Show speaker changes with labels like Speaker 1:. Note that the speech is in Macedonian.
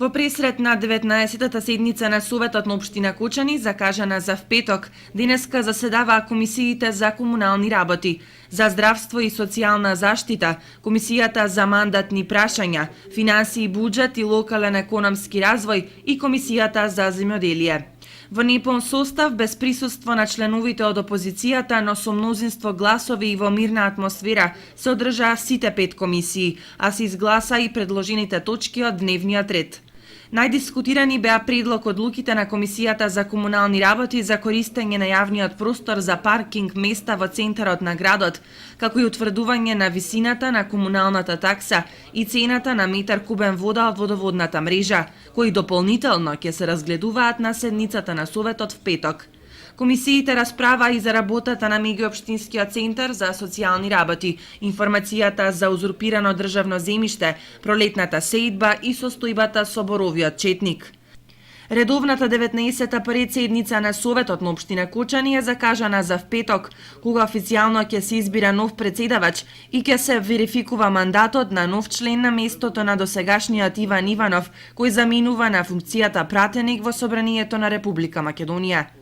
Speaker 1: Во пресрет на 19-та седница на Советот на Општина Кочани, закажана за впеток, денеска заседаваа комисиите за комунални работи, за здравство и социјална заштита, комисијата за мандатни прашања, финансии, буџет и локален економски развој и комисијата за земјоделие. Во непон состав, без присуство на членовите од опозицијата, но со мнозинство гласови и во мирна атмосфера, се одржаа сите 5 комисии, а се изгласа и предложените точки од дневниот ред. Најдискутирани беа предлог одлуките на Комисијата за комунални работи за користење на јавниот простор за паркинг места во центарот на градот, како и утврдување на висината на комуналната такса и цената на метар кубен вода од водоводната мрежа, кои дополнително ќе се разгледуваат на седницата на Советот в петок. Комисиите расправа и за работата на меѓуопштинскиот центар за социјални работи, информацијата за узурпирано државно земјиште, пролетната сеидба и состојбата со боровиот четник. Редовната 19-та председница на Советот на Општина Кочани е закажана за впеток, кога официјално ќе се избира нов председавач и ќе се верификува мандатот на нов член на местото на досегашниот Иван Иванов, кој заминува на функцијата пратеник во Собранието на Република Македонија.